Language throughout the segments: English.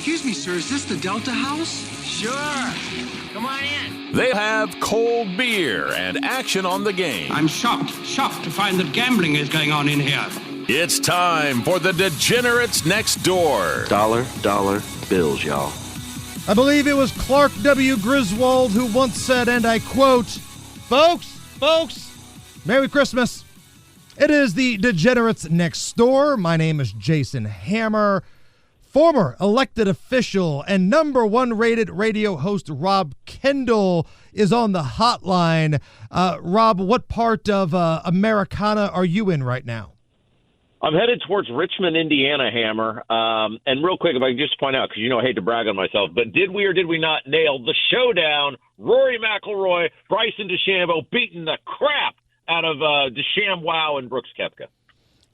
Excuse me, sir, is this the Delta House? Sure. Come on in. They have cold beer and action on the game. I'm shocked to find that gambling is going on in here. It's time for the Degenerates Next Door. Dollar bills, y'all. I believe it was Clark W. Griswold who once said, and I quote, Folks, Merry Christmas. It is the Degenerates Next Door. My name is Jason Hammer. Former elected official and number one rated radio host Rob Kendall is on the hotline. Rob, what part of Americana are you in right now? I'm headed towards Richmond, Indiana, Hammer. And real quick, if I can just point out, because I hate to brag on myself, but did we or did we not nail the showdown? Rory McIlroy, Bryson DeChambeau beating the crap out of DeChambeau and Brooks Koepka.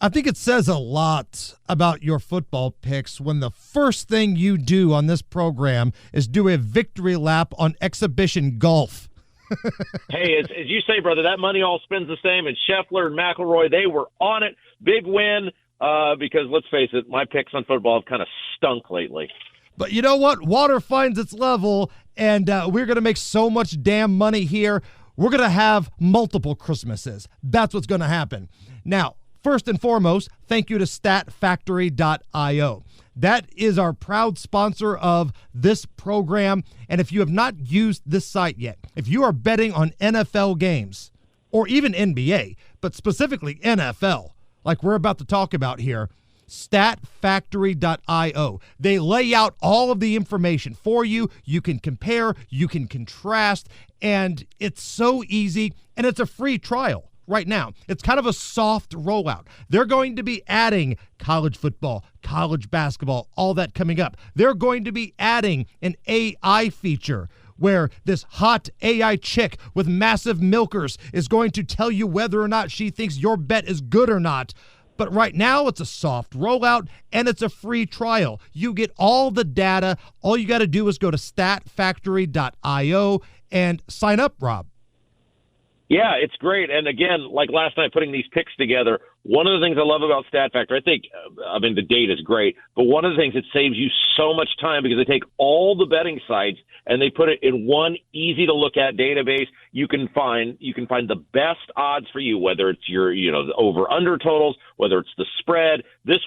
I think it says a lot about your football picks when the first thing you do on this program is do a victory lap on exhibition golf. Hey, as you say, brother, that money all spends the same. And Scheffler and McIlroy, they were on it. Big win because, let's face it, my picks on football have kind of stunk lately. But you know what? Water finds its level, and we're going to make so much damn money here. We're going to have multiple Christmases. That's what's going to happen. Now, first and foremost, thank you to StatFactory.io. That is our proud sponsor of this program. And if you have not used this site yet, if you are betting on NFL games or even NBA, but specifically NFL, like we're about to talk about here, StatFactory.io. They lay out all of the information for you. You can compare, you can contrast, and it's so easy, and it's a free trial. Right now, it's kind of a soft rollout. They're going to be adding college football, college basketball, all that coming up. They're going to be adding an AI feature where this hot AI chick with massive milkers is going to tell you whether or not she thinks your bet is good or not. But right now, it's a soft rollout, and it's a free trial. You get all the data. All you got to do is go to StatFactory.io and sign up, Rob. Yeah, it's great. And again, like last night, putting these picks together, one of the things I love about StatFactor, the data is great, but one of the things, it saves you so much time because they take all the betting sites and they put it in one easy to look at database. You can find the best odds for you, whether it's your, the over under totals, whether it's the spread. This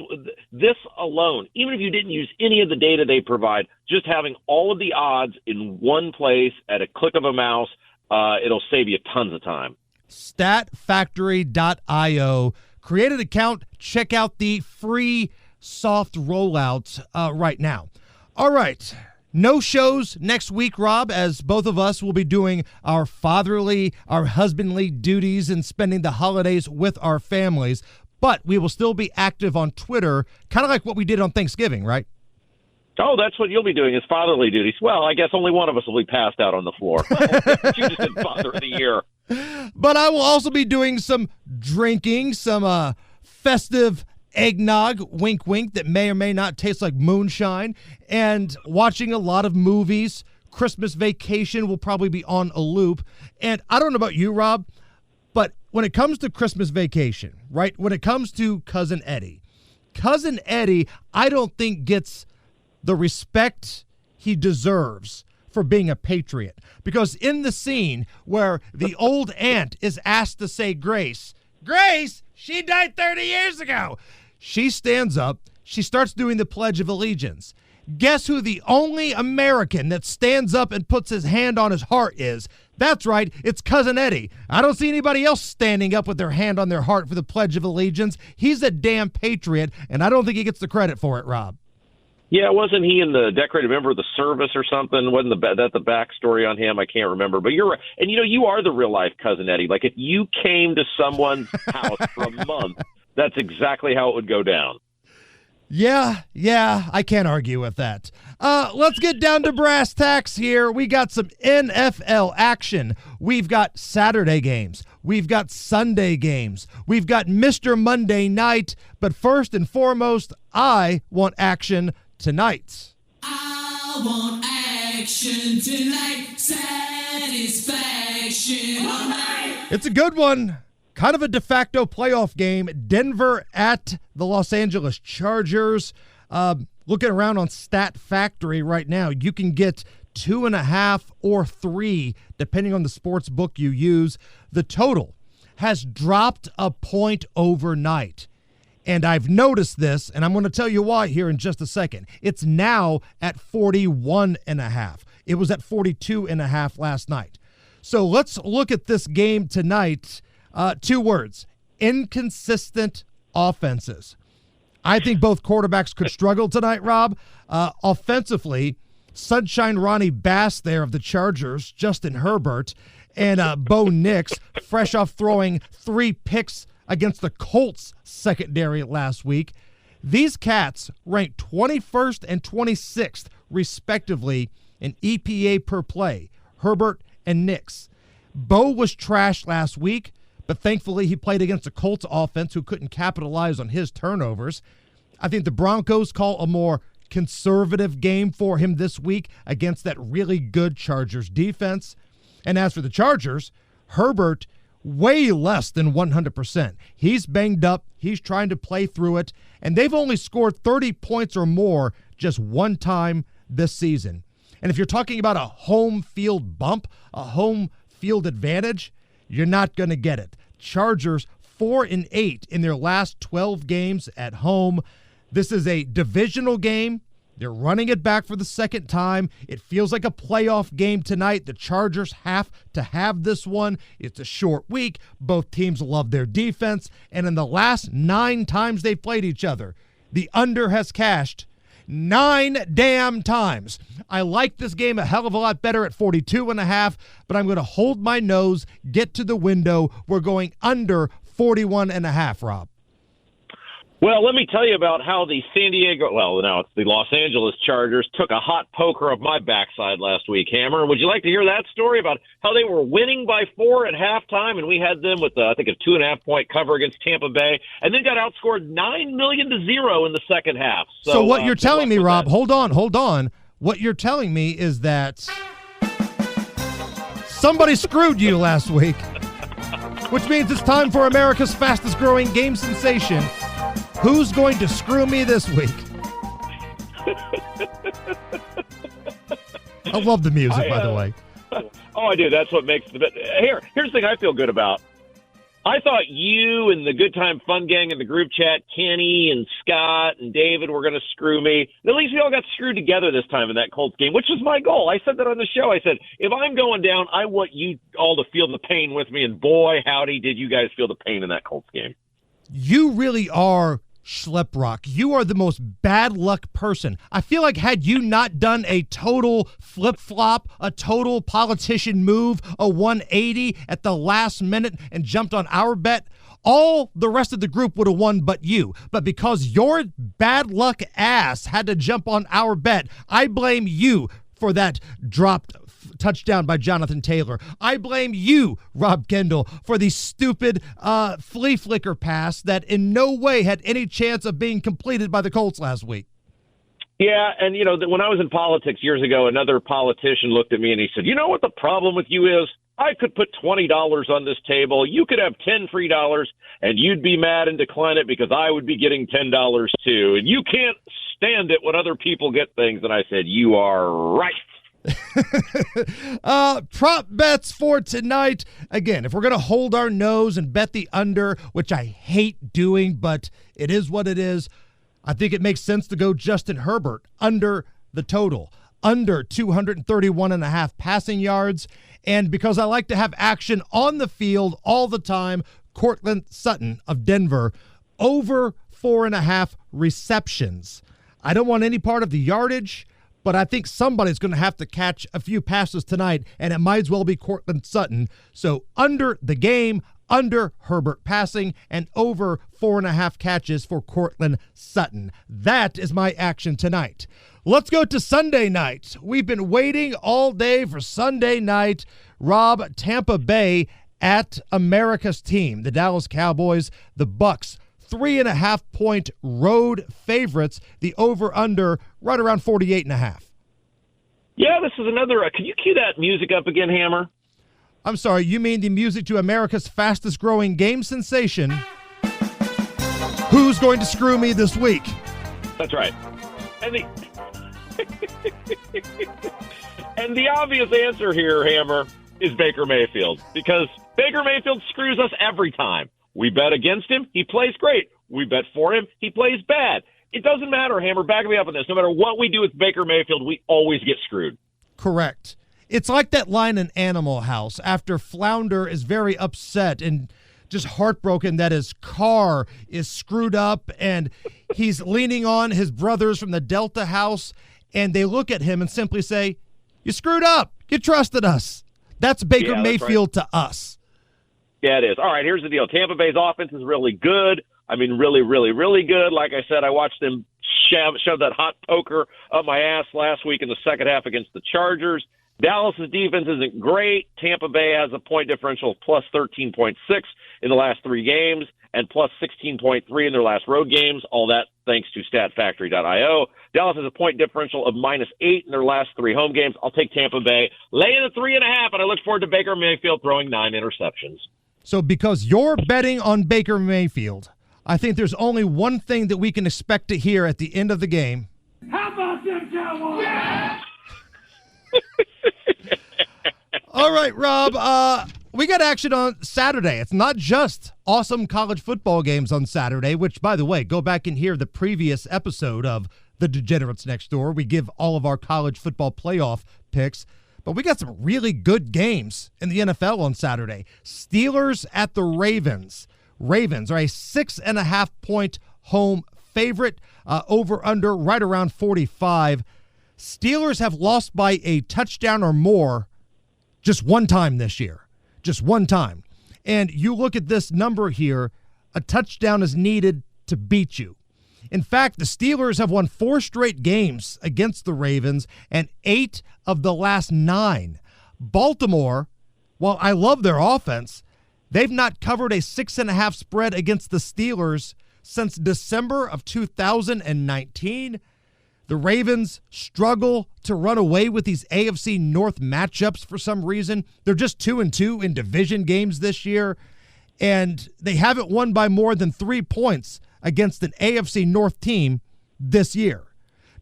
alone, even if you didn't use any of the data they provide, just having all of the odds in one place at a click of a mouse, it'll save you tons of time. StatFactory.io. Create an account. Check out the free soft rollout right now. All right. No shows next week, Rob, as both of us will be doing our fatherly, our husbandly duties and spending the holidays with our families. But we will still be active on Twitter, kind of like what we did on Thanksgiving, right? Oh, that's what you'll be doing is fatherly duties. Well, I guess only one of us will be passed out on the floor. You just did Father of the Year. But I will also be doing some drinking, some festive eggnog, wink, wink, that may or may not taste like moonshine, and watching a lot of movies. Christmas Vacation will probably be on a loop. And I don't know about you, Rob, but when it comes to Christmas Vacation, right, when it comes to Cousin Eddie, I don't think gets the respect he deserves for being a patriot. Because in the scene where the old aunt is asked to say grace, she died 30 years ago. She stands up, she starts doing the Pledge of Allegiance. Guess who the only American that stands up and puts his hand on his heart is? That's right, it's Cousin Eddie. I don't see anybody else standing up with their hand on their heart for the Pledge of Allegiance. He's a damn patriot, and I don't think he gets the credit for it, Rob. Yeah, wasn't he in the decorated member of the service or something? Wasn't that the backstory on him? I can't remember. But you're right. And, you are the real-life Cousin Eddie. Like, if you came to someone's house for a month, that's exactly how it would go down. Yeah, I can't argue with that. Let's get down to brass tacks here. We got some NFL action. We've got Saturday games. We've got Sunday games. We've got Mr. Monday Night. But first and foremost, I want action tonight. I want action tonight. Satisfaction all night. It's a good one. Kind of a de facto playoff game. Denver at the Los Angeles Chargers. looking around on Stat Factory right now, you can get 2.5 or 3, depending on the sports book you use. The total has dropped a point overnight. And I've noticed this, and I'm going to tell you why here in just a second. It's now at 41.5. It was at 42.5 last night. So let's look at this game tonight. 2 words: inconsistent offenses. I think both quarterbacks could struggle tonight, Rob. Offensively, Sunshine Ronnie Bass there of the Chargers, Justin Herbert, and Bo Nix, fresh off throwing 3 picks against the Colts secondary last week. These cats ranked 21st and 26th, respectively, in EPA per play, Herbert and Nix. Bo was trashed last week, but thankfully he played against a Colts offense who couldn't capitalize on his turnovers. I think the Broncos call a more conservative game for him this week against that really good Chargers defense. And as for the Chargers, Herbert, way less than 100%. He's banged up. He's trying to play through it. And they've only scored 30 points or more just one time this season. And if you're talking about a home field bump, a home field advantage, you're not going to get it. Chargers 4-8 in their last 12 games at home. This is a divisional game. They're running it back for the second time. It feels like a playoff game tonight. The Chargers have to have this one. It's a short week. Both teams love their defense. And in the last 9 times they've played each other, the under has cashed 9 damn times. I like this game a hell of a lot better at 42.5, but I'm going to hold my nose, get to the window. We're going under 41.5, Rob. Well, let me tell you about how the now it's the Los Angeles Chargers took a hot poker of my backside last week, Hammer. Would you like to hear that story about how they were winning by 4 at halftime, and we had them with, I think, a 2.5-point cover against Tampa Bay, and then got outscored 9-0 in the second half. So what you're telling me, Rob, hold on. What you're telling me is that somebody screwed you last week, which means it's time for America's fastest-growing game sensation. Who's going to screw me this week? I love the music, by the way. Oh, I do. That's what makes the bit. Here's the thing I feel good about. I thought you and the Good Time Fun Gang in the group chat, Kenny and Scott and David, were going to screw me. At least we all got screwed together this time in that Colts game, which was my goal. I said that on the show. I said, if I'm going down, I want you all to feel the pain with me. And boy, howdy, did you guys feel the pain in that Colts game. You really are Schleprock. You are the most bad luck person. I feel like had you not done a total flip-flop, a total politician move, a 180 at the last minute and jumped on our bet, all the rest of the group would have won but you. But because your bad luck ass had to jump on our bet, I blame you for that dropped touchdown by Jonathan Taylor. I blame you, Rob Kendall, for the stupid flea flicker pass that in no way had any chance of being completed by the Colts last week. Yeah, and, when I was in politics years ago, another politician looked at me and he said, you know what the problem with you is? I could put $20 on this table. You could have 10 free dollars, and you'd be mad and decline it because I would be getting $10 too. And you can't stand it when other people get things. And I said, you are right. Prop bets for tonight. Again, if we're going to hold our nose and bet the under, which I hate doing, but it is what it is, I think it makes sense to go Justin Herbert under the total, under 231.5 passing yards. And because I like to have action on the field all the time, Courtland Sutton of Denver, over 4.5 receptions. I don't want any part of the yardage, but I think somebody's going to have to catch a few passes tonight, and it might as well be Courtland Sutton. So under the game, under Herbert passing, and over 4.5 catches for Courtland Sutton. That is my action tonight. Let's go to Sunday night. We've been waiting all day for Sunday night. Rob, Tampa Bay at America's team, the Dallas Cowboys, the Bucks. 3.5-point road favorites, the over-under right around 48.5. Yeah, this is another. Can you cue that music up again, Hammer? I'm sorry, you mean the music to America's fastest-growing game sensation, Who's Going to Screw Me This Week? That's right. And the and the obvious answer here, Hammer, is Baker Mayfield, because Baker Mayfield screws us every time. We bet against him, he plays great. We bet for him, he plays bad. It doesn't matter, Hammer. Back me up on this. No matter what we do with Baker Mayfield, we always get screwed. Correct. It's like that line in Animal House after Flounder is very upset and just heartbroken that his car is screwed up and he's leaning on his brothers from the Delta house, and they look at him and simply say, "You screwed up. You trusted us." That's Baker Mayfield to us. Yeah, it is. All right, here's the deal. Tampa Bay's offense is really good. I mean, really, really, really good. Like I said, I watched them shove that hot poker up my ass last week in the second half against the Chargers. Dallas's defense isn't great. Tampa Bay has a point differential of plus 13.6 in the last 3 games and plus 16.3 in their last road games. All that thanks to StatFactory.io. Dallas has a point differential of minus 8 in their last 3 home games. I'll take Tampa Bay. Lay in the 3.5, and I look forward to Baker Mayfield throwing 9 interceptions. So because you're betting on Baker Mayfield, I think there's only one thing that we can expect to hear at the end of the game. How about them Cowboys? Yeah! All right, Rob, we got action on Saturday. It's not just awesome college football games on Saturday, which, by the way, go back and hear the previous episode of The Degenerates Next Door. We give all of our college football playoff picks, but we got some really good games in the NFL on Saturday. Steelers at the Ravens. Ravens are a 6.5-point home favorite, over-under right around 45. Steelers have lost by a touchdown or more just one time this year. Just one time. And you look at this number here, a touchdown is needed to beat you. In fact, the Steelers have won 4 straight games against the Ravens and 8 of the last 9. Baltimore, while I love their offense, they've not covered a 6.5 spread against the Steelers since December of 2019. The Ravens struggle to run away with these AFC North matchups for some reason. They're just 2-2 in division games this year, and they haven't won by more than 3 points against an AFC North team this year.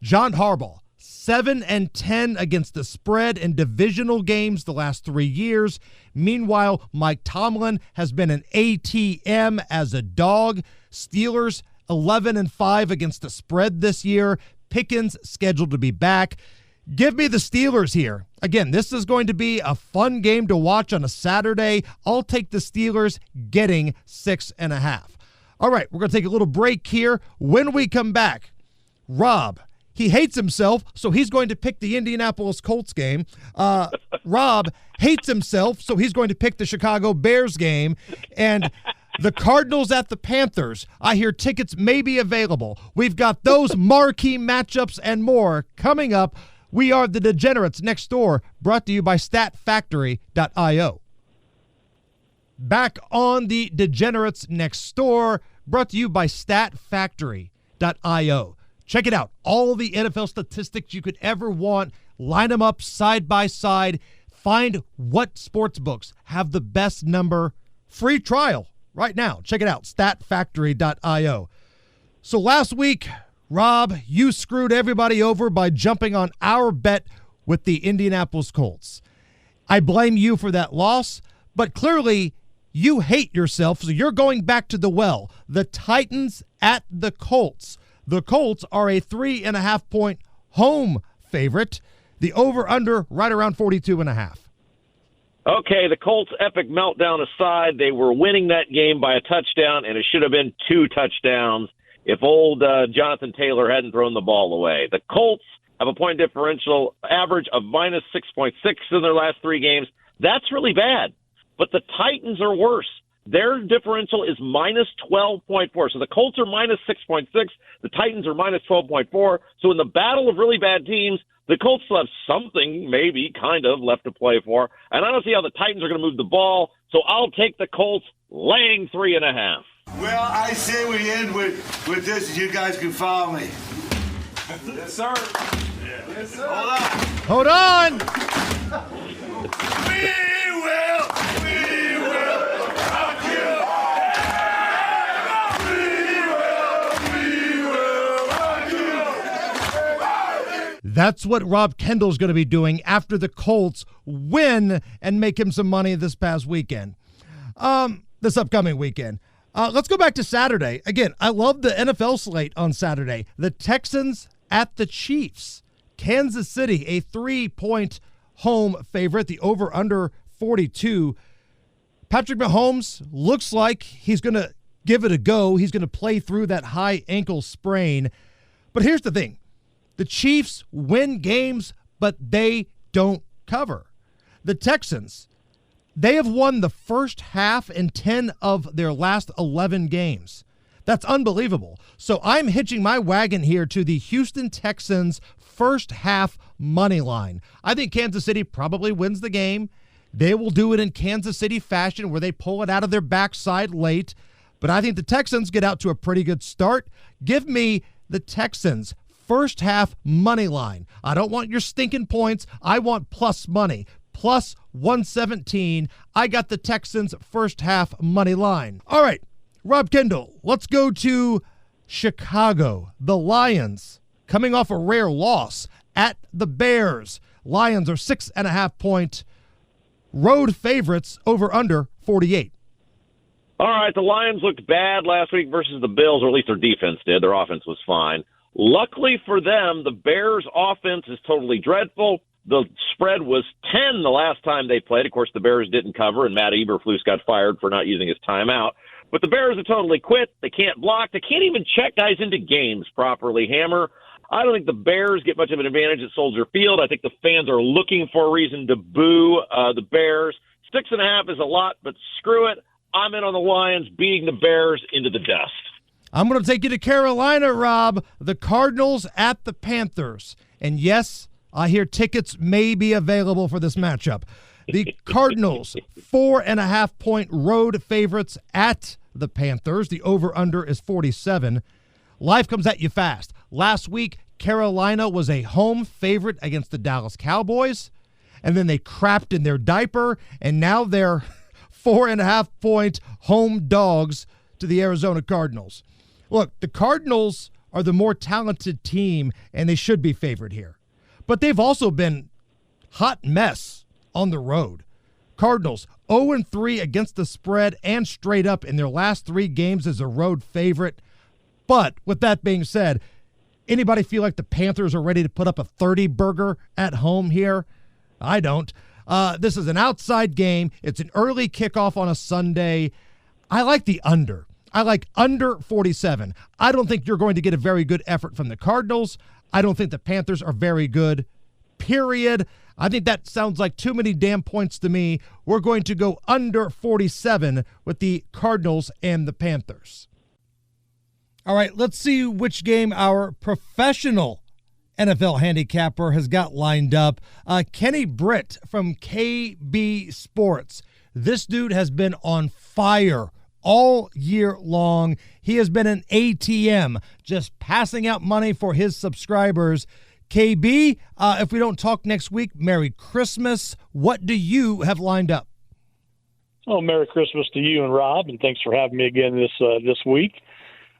John Harbaugh, 7-10 against the spread in divisional games the last 3 years. Meanwhile, Mike Tomlin has been an ATM as a dog. Steelers, 11-5 against the spread this year. Pickens scheduled to be back. Give me the Steelers here. Again, this is going to be a fun game to watch on a Saturday. I'll take the Steelers getting 6.5. All right, we're going to take a little break here. When we come back, Rob, he hates himself, so he's going to pick the Indianapolis Colts game. Rob hates himself, so he's going to pick the Chicago Bears game. And the Cardinals at the Panthers. I hear tickets may be available. We've got those marquee matchups and more coming up. We are the Degenerates Next Door, brought to you by StatFactory.io. Back on the Degenerates Next Door, brought to you by StatFactory.io. Check it out. All the NFL statistics you could ever want. Line them up side by side. Find what sports books have the best number. Free trial right now. Check it out. StatFactory.io. So last week, Rob, you screwed everybody over by jumping on our bet with the Indianapolis Colts. I blame you for that loss, but clearly you hate yourself, so you're going back to the well. The Titans at the Colts. The Colts are a 3.5-point home favorite. The over-under right around 42.5. Okay, the Colts' epic meltdown aside, they were winning that game by a touchdown, and it should have been 2 touchdowns if old Jonathan Taylor hadn't thrown the ball away. The Colts have a point differential average of minus 6.6 in their last 3 games. That's really bad. But the Titans are worse. Their differential is minus 12.4. So the Colts are minus 6.6. The Titans are minus 12.4. So in the battle of really bad teams, the Colts still have something, maybe, kind of, left to play for. And I don't see how the Titans are going to move the ball. So I'll take the Colts laying 3.5. Well, I say we end with this, and you guys can follow me. Yes, sir. Yeah. Yes, sir. Hold on. Hold on. We will rock you. We will rock you. That's what Rob Kendall's going to be doing after the Colts win and make him some money this past weekend. This upcoming weekend. Let's go back to Saturday. Again, I love the NFL slate on Saturday. The Texans at the Chiefs. Kansas City, a 3-point home favorite. The over-under 42. Patrick Mahomes looks like he's going to give it a go. He's going to play through that high ankle sprain. But here's the thing. The Chiefs win games, but they don't cover. The Texans, they have won the first half in 10 of their last 11 games. That's unbelievable. So I'm hitching my wagon here to the Houston Texans first half money line. I think Kansas City probably wins the game. They will do it in Kansas City fashion where they pull it out of their backside late. But I think the Texans get out to a pretty good start. Give me the Texans first half money line. I don't want your stinking points. I want plus money. Plus 117. I got the Texans first half money line. All right, Rob Kendall, let's go to Chicago. The Lions coming off a rare loss at the Bears. Lions are 6.5-point road favorites, over under 48. All right, the Lions looked bad last week versus the Bills, or at least their defense did. Their offense was fine. Luckily for them, the Bears' offense is totally dreadful. The spread was 10 the last time they played. Of course, the Bears didn't cover, and Matt Eberflus got fired for not using his timeout. But the Bears are totally quit. They can't block. They can't even check guys into games properly, Hammer. I don't think the Bears get much of an advantage at Soldier Field. I think the fans are looking for a reason to boo the Bears. 6.5 is a lot, but screw it. I'm in on the Lions beating the Bears into the dust. I'm going to take you to Carolina, Rob. The Cardinals at the Panthers. And yes, I hear tickets may be available for this matchup. The Cardinals, 4.5-point road favorites at the Panthers. The over-under is 47. Life comes at you fast. Last week, Carolina was a home favorite against the Dallas Cowboys, and then they crapped in their diaper, and now they're 4.5-point home dogs to the Arizona Cardinals. Look, the Cardinals are the more talented team, and they should be favored here. But they've also been hot mess on the road. Cardinals 0-3 against the spread and straight up in their last 3 games as a road favorite. But with that being said, anybody feel like the Panthers are ready to put up a 30-burger at home here? I don't. This is an outside game. It's an early kickoff on a Sunday. I like the under. I like under 47. I don't think you're going to get a very good effort from the Cardinals. I don't think the Panthers are very good, period. I think that sounds like too many damn points to me. We're going to go under 47 with the Cardinals and the Panthers. All right, let's see which game our professional NFL handicapper has got lined up. Kenny Britt from KB Sports. This dude has been on fire all year long. He has been an ATM, just passing out money for his subscribers. KB, if we don't talk next week, Merry Christmas. What do you have lined up? Oh, Merry Christmas to you and Rob, and thanks for having me again this week.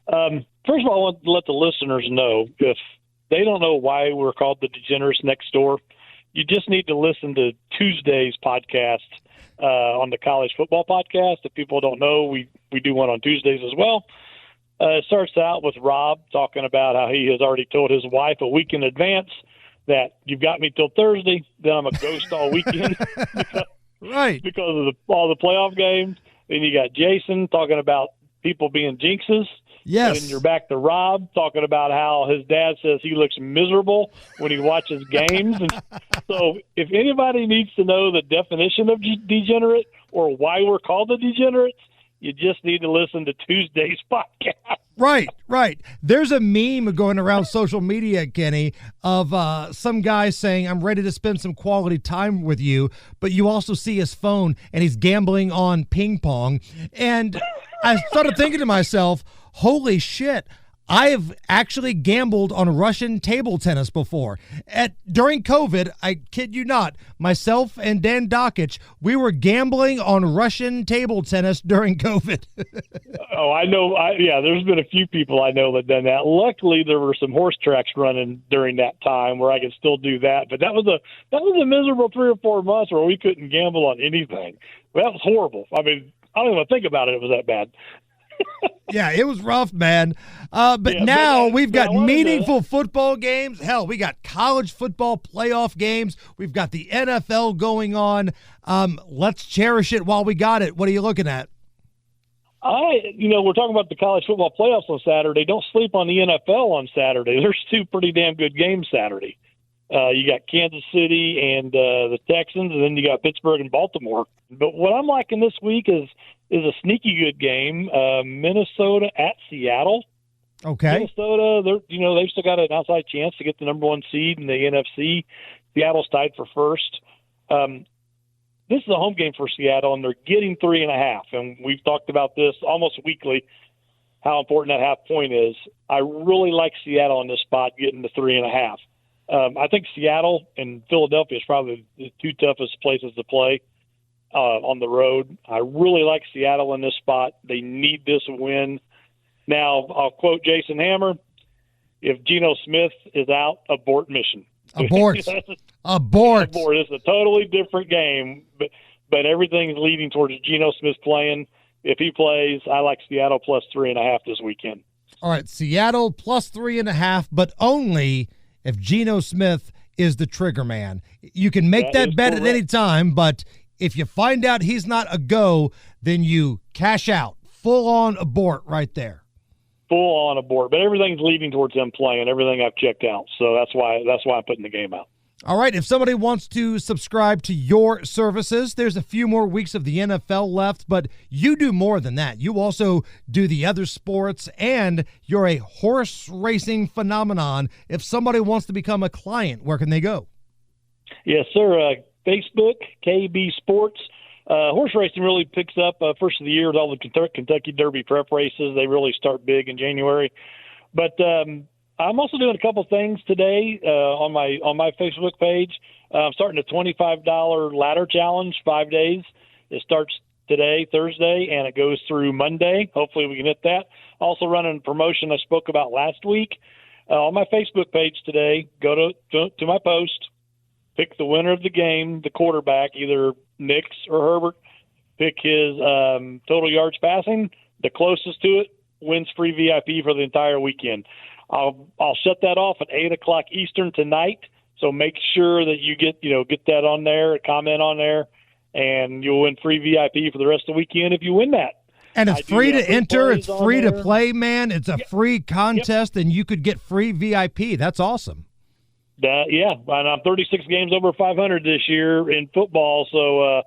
First of all, I want to let the listeners know, if they don't know why we're called the Degenerates Next Door, you just need to listen to Tuesday's podcast on the College Football Podcast. If people don't know, we do one on Tuesdays as well. It starts out with Rob talking about how he has already told his wife a week in advance that you've got me till Thursday, then I'm a ghost all weekend Right. because of all the playoff games. Then you got Jason talking about people being jinxes. Yes. And you're back to Rob talking about how his dad says he looks miserable when he watches games. And so if anybody needs to know the definition of degenerate or why we're called the Degenerates, you just need to listen to Tuesday's podcast. Right. There's a meme going around social media, Kenny, of some guy saying, I'm ready to spend some quality time with you, but you also see his phone and he's gambling on ping pong. And I started thinking to myself, holy shit, I have actually gambled on Russian table tennis before. During COVID, I kid you not, myself and Dan Dockich, we were gambling on Russian table tennis during COVID. Oh, I know. There's been a few people I know that done that. Luckily, there were some horse tracks running during that time where I could still do that. But that was a miserable 3 or 4 months where we couldn't gamble on anything. Well, that was horrible. I mean, I don't even think about it. It was that bad. Yeah, it was rough, man. Now we've got meaningful football games. Hell, we got college football playoff games. We've got the NFL going on. Let's cherish it while we got it. What are you looking at? We're talking about the college football playoffs on Saturday. Don't sleep on the NFL on Saturday. There's 2 pretty damn good games Saturday. You got Kansas City and the Texans, and then you got Pittsburgh and Baltimore. But what I'm liking this week is a sneaky good game. Minnesota at Seattle. Okay. Minnesota, they've still got an outside chance to get the number 1 seed in the NFC. Seattle's tied for first. This is a home game for Seattle, and they're getting 3.5. And we've talked about this almost weekly, how important that half point is. I really like Seattle in this spot, getting to 3.5. I think Seattle and Philadelphia is probably the 2 toughest places to play on the road. I really like Seattle in this spot. They need this win. Now, I'll quote Jason Hammer, if Geno Smith is out, abort mission. Abort. Abort. It's a totally different game, but everything's leading towards Geno Smith playing. If he plays, I like Seattle plus 3.5 this weekend. All right, Seattle plus 3.5, but only if Geno Smith is the trigger man. You can make that bet at any time, but if you find out he's not a go, then you cash out. Full-on abort right there. Full-on abort. But everything's leading towards him playing, everything I've checked out. So that's why I'm putting the game out. All right, if somebody wants to subscribe to your services, there's a few more weeks of the NFL left, but you do more than that. You also do the other sports, and you're a horse racing phenomenon. If somebody wants to become a client, where can they go? Yes, sir. Facebook, KB Sports. Horse racing really picks up first of the year with all the Kentucky Derby prep races. They really start big in January. But I'm also doing a couple things today on my Facebook page. I'm starting a $25 ladder challenge, 5 days. It starts today, Thursday, and it goes through Monday. Hopefully we can hit that. Also running a promotion I spoke about last week. On my Facebook page today, go to my post, pick the winner of the game, the quarterback, either Nix or Herbert. Pick his total yards passing. The closest to it wins free VIP for the entire weekend. I'll shut that off at 8:00 Eastern tonight. So make sure that you get that on there, comment on there, and you'll win free VIP for the rest of the weekend if you win that. And it's free to enter. It's free to play, man. It's a free contest, and you could get free VIP. That's awesome. Yeah, and I'm 36 games over 500 this year in football. So,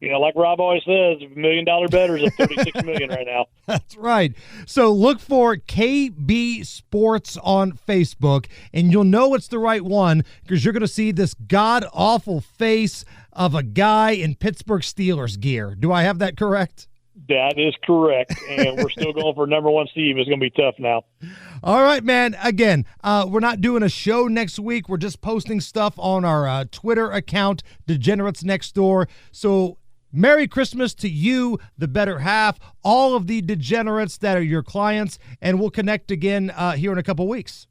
like Rob always says, $1 million bettors at 36 million right now. That's right. So look for KB Sports on Facebook, and you'll know it's the right one because you're going to see this god-awful face of a guy in Pittsburgh Steelers gear. Do I have that correct? That is correct, and we're still going for number 1 seed. It's going to be tough now. All right, man. Again, we're not doing a show next week. We're just posting stuff on our Twitter account, Degenerates Next Door. So Merry Christmas to you, the better half, all of the degenerates that are your clients, and we'll connect again here in a couple weeks.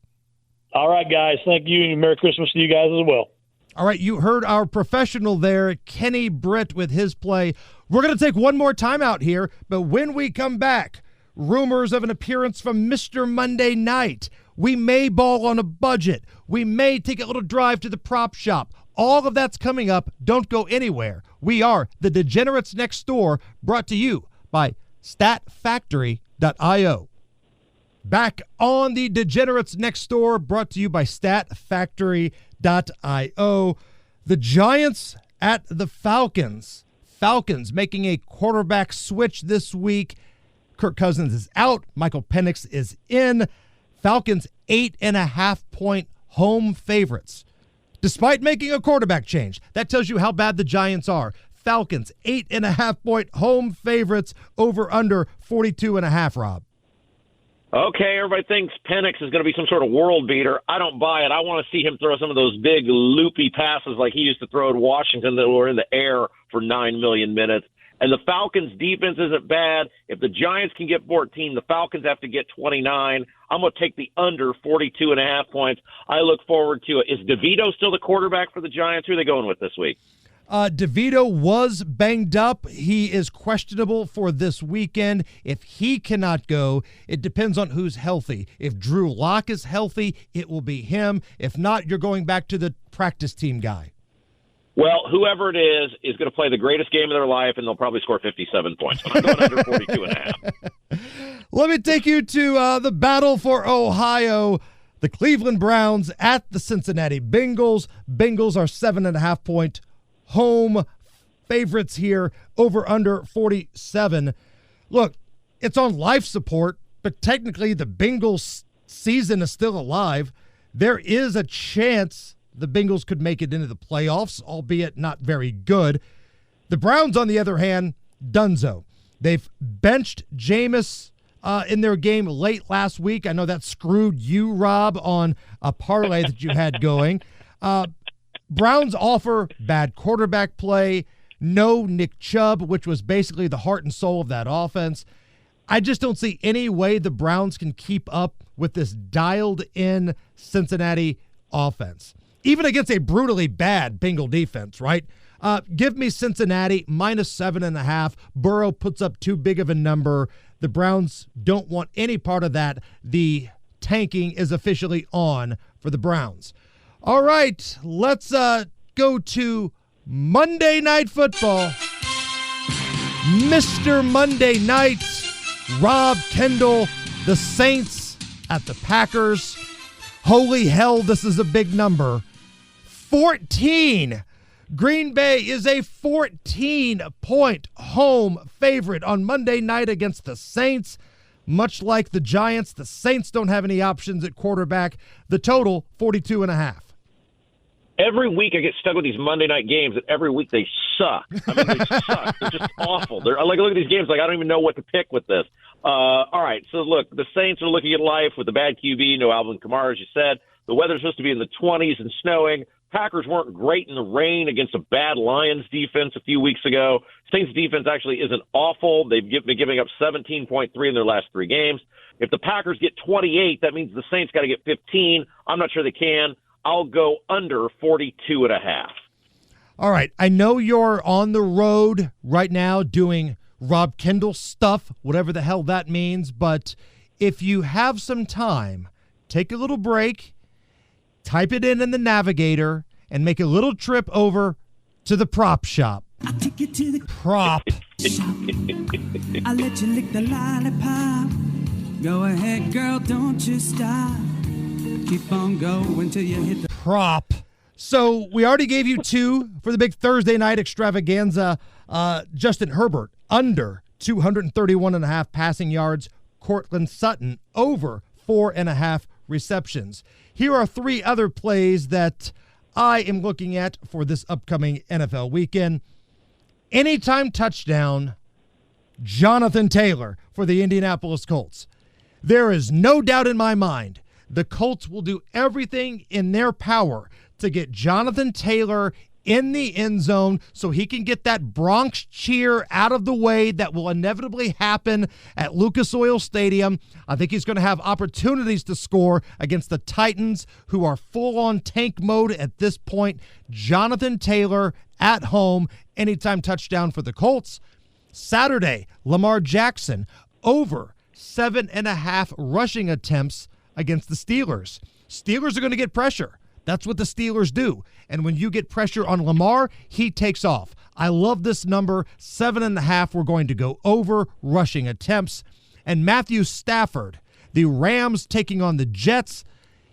All right, guys. Thank you, and Merry Christmas to you guys as well. All right, you heard our professional there, Kenny Britt, with his play. We're going to take one more timeout here, but when we come back, rumors of an appearance from Mr. Monday Night. We may ball on a budget. We may take a little drive to the prop shop. All of that's coming up. Don't go anywhere. We are the Degenerates Next Door, brought to you by StatFactory.io. Back on the Degenerates Next Door, brought to you by StatFactory.io. The Giants at the Falcons. Falcons making a quarterback switch this week. Kirk Cousins is out. Michael Penix is in. Falcons 8.5-point home favorites. Despite making a quarterback change, that tells you how bad the Giants are. Falcons 8.5-point home favorites over under 42.5, Rob. Okay, everybody thinks Penix is going to be some sort of world beater. I don't buy it. I want to see him throw some of those big loopy passes like he used to throw at Washington that were in the air for 9 million minutes. And the Falcons' defense isn't bad. If the Giants can get 14, the Falcons have to get 29. I'm going to take the under 42.5 points. I look forward to it. Is DeVito still the quarterback for the Giants? Who are they going with this week? DeVito was banged up. He is questionable for this weekend. If he cannot go, it depends on who's healthy. If Drew Lock is healthy, it will be him. If not, you're going back to the practice team guy. Well, whoever it is going to play the greatest game of their life, and they'll probably score 57 points. I'm going under 42.5. Let me take you to the battle for Ohio. The Cleveland Browns at the Cincinnati Bengals. Bengals are 7.5-point home favorites here, over under 47. Look, it's on life support, but technically the Bengals season is still alive. There is a chance the Bengals could make it into the playoffs, albeit not very good. The Browns, on the other hand, dunzo. They've benched Jameis in their game late last week. I know that screwed you, Rob, on a parlay that you had going. Browns offer bad quarterback play, no Nick Chubb, which was basically the heart and soul of that offense. I just don't see any way the Browns can keep up with this dialed-in Cincinnati offense, even against a brutally bad Bengal defense, right? Give me Cincinnati minus 7.5. Burrow puts up too big of a number. The Browns don't want any part of that. The tanking is officially on for the Browns. All right, let's go to Monday Night Football. Mr. Monday Night, Rob Kendall, the Saints at the Packers. Holy hell, this is a big number. 14. Green Bay is a 14-point home favorite on Monday night against the Saints. Much like the Giants, the Saints don't have any options at quarterback. The total, 42.5. Every week I get stuck with these Monday night games, and every week they suck. I mean, they suck. They're just awful. They're like, look at these games, like I don't even know what to pick with this. All right, so look, the Saints are looking at life with the bad QB, no Alvin Kamara, as you said. The weather's supposed to be in the 20s and snowing. Packers weren't great in the rain against a bad Lions defense a few weeks ago. Saints defense actually isn't awful. They've been giving up 17.3 in their last 3 games. If the Packers get 28, that means the Saints got to get 15. I'm not sure they can. I'll go under 42.5. All right. I know you're on the road right now doing Rob Kendall stuff, whatever the hell that means. But if you have some time, take a little break, type it in the navigator, and make a little trip over to the prop shop. I'll take you to the Prop. shop. I'll let you lick the lollipop. Go ahead, girl, don't you stop. Keep on going till you hit the Prop. So we already gave you 2 for the big Thursday night extravaganza. Justin Herbert, under 231.5 passing yards. Cortland Sutton, over 4.5 receptions. Here are 3 other plays that I am looking at for this upcoming NFL weekend. Anytime touchdown, Jonathan Taylor for the Indianapolis Colts. There is no doubt in my mind the Colts will do everything in their power to get Jonathan Taylor in the end zone so he can get that Bronx cheer out of the way that will inevitably happen at Lucas Oil Stadium. I think he's going to have opportunities to score against the Titans, who are full-on tank mode at this point. Jonathan Taylor at home, anytime touchdown for the Colts. Saturday, Lamar Jackson, over 7.5 rushing attempts against the Steelers. Steelers are going to get pressure. That's what the Steelers do. And when you get pressure on Lamar, he takes off. I love this number, 7.5. We're going to go over rushing attempts. And Matthew Stafford, the Rams taking on the Jets.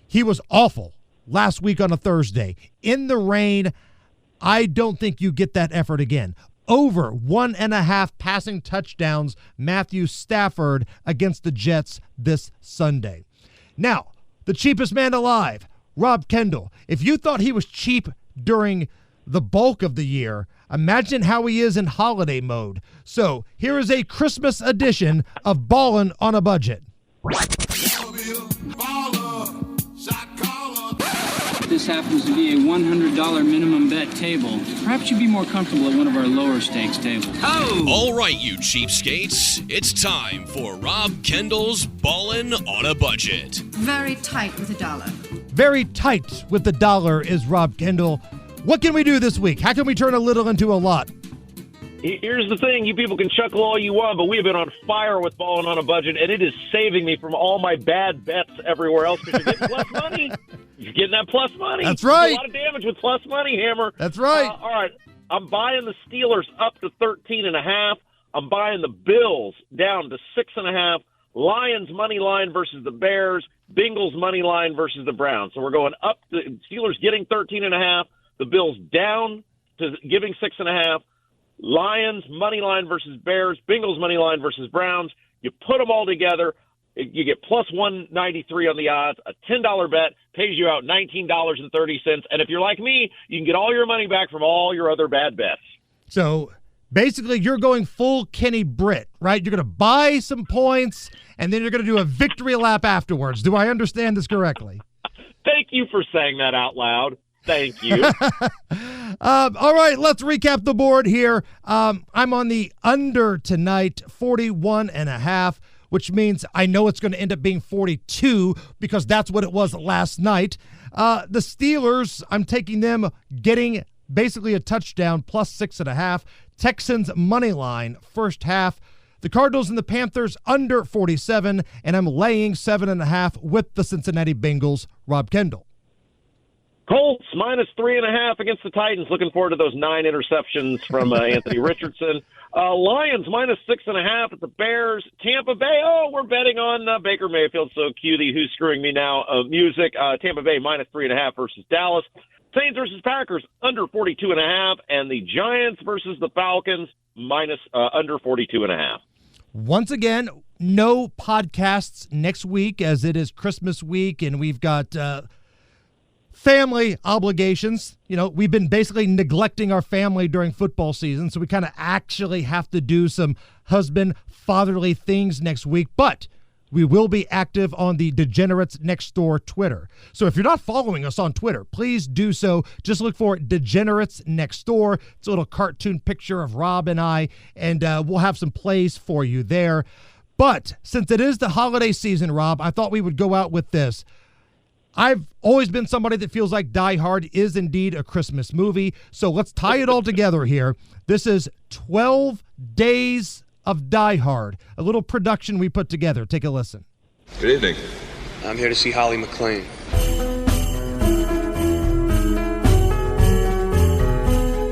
He was awful last week on a Thursday. In the rain, I don't think you get that effort again. Over 1.5 passing touchdowns, Matthew Stafford against the Jets this Sunday. Now, the cheapest man alive, Rob Kendall. If you thought he was cheap during the bulk of the year, imagine how he is in holiday mode. So here is a Christmas edition of Ballin' on a Budget. This happens to be a $100 minimum bet table. Perhaps you'd be more comfortable at one of our lower stakes tables. Oh! All right, you cheapskates. It's time for Rob Kendall's Ballin' on a Budget. Very tight with $1. Very tight with $1 is Rob Kendall. What can we do this week? How can we turn a little into a lot? Here's the thing. You people can chuckle all you want, but we have been on fire with Balling on a Budget, and it is saving me from all my bad bets everywhere else because you're getting plus money. You're getting that plus money. That's right. A lot of damage with plus money, Hammer. That's right. All right. I'm buying the Steelers up to 13.5. I'm buying the Bills down to 6.5. Lions money line versus the Bears. Bengals money line versus the Browns. So we're going up to Steelers getting 13.5. The Bills down to giving 6.5. Lions money line versus Bears. Bengals money line versus Browns. You put them all together. You get plus 193 on the odds. A $10 bet pays you out $19.30. And if you're like me, you can get all your money back from all your other bad bets. So basically, you're going full Kenny Britt, right? You're going to buy some points, and then you're going to do a victory lap afterwards. Do I understand this correctly? Thank you for saying that out loud. Thank you. All right, let's recap the board here. I'm on the under tonight, 41.5. which means I know it's going to end up being 42 because that's what it was last night. The Steelers, I'm taking them getting basically a touchdown, plus 6.5. Texans money line, first half. The Cardinals and the Panthers under 47, and I'm laying 7.5 with the Cincinnati Bengals. Rob Kendall. Colts minus 3.5 against the Titans. Looking forward to those 9 interceptions from Anthony Richardson. Lions minus 6.5 at the Bears. Tampa Bay, we're betting on Baker Mayfield, so cue the Who's Screwing Me Now music. Tampa Bay minus 3.5 versus Dallas. Saints versus Packers under 42.5, and the Giants versus the Falcons minus under 42.5. Once again, no podcasts next week as it is Christmas week, and we've got family obligations. You know, we've been basically neglecting our family during football season, so we kind of actually have to do some husband, fatherly things next week. But we will be active on the Degenerates Next Door Twitter. So if you're not following us on Twitter, please do so. Just look for Degenerates Next Door. It's a little cartoon picture of Rob and I, and we'll have some plays for you there. But since it is the holiday season, Rob, I thought we would go out with this. I've always been somebody that feels like Die Hard is indeed a Christmas movie. So let's tie it all together here. This is 12 Days of Die Hard, a little production we put together. Take a listen. Good evening. I'm here to see Holly McClane.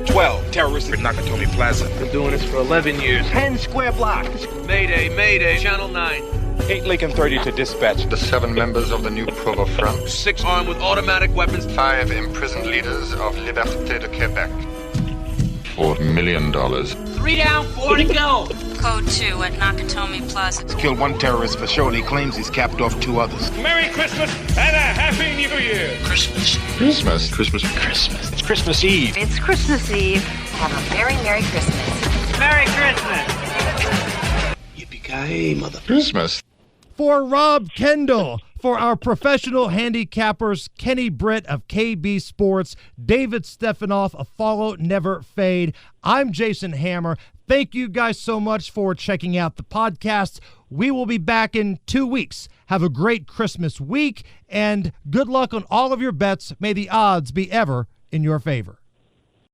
12 terrorists at Nakatomi Plaza. Been doing this for 11 years. 10 square blocks. Mayday, Mayday, Channel 9. 8 Lincoln 30 to dispatch. The 7 members of the new Provo Front. 6 armed with automatic weapons. 5 imprisoned leaders of Liberté de Quebec. $4 million. 3 down, 4 to go. Code 2 at Nakatomi Plaza. He's killed 1 terrorist for sure, and he claims he's capped off 2 others. Merry Christmas and a Happy New Year. Christmas. It's Christmas Eve. It's Christmas Eve. Have a very Merry Christmas. Merry Christmas. Yippee-ki-yay, mother. Christmas. For Rob Kendall, for our professional handicappers, Kenny Britt of KB Sports, David Stefanoff of Follow Never Fade, I'm Jason Hammer. Thank you guys so much for checking out the podcast. We will be back in 2 weeks. Have a great Christmas week, and good luck on all of your bets. May the odds be ever in your favor.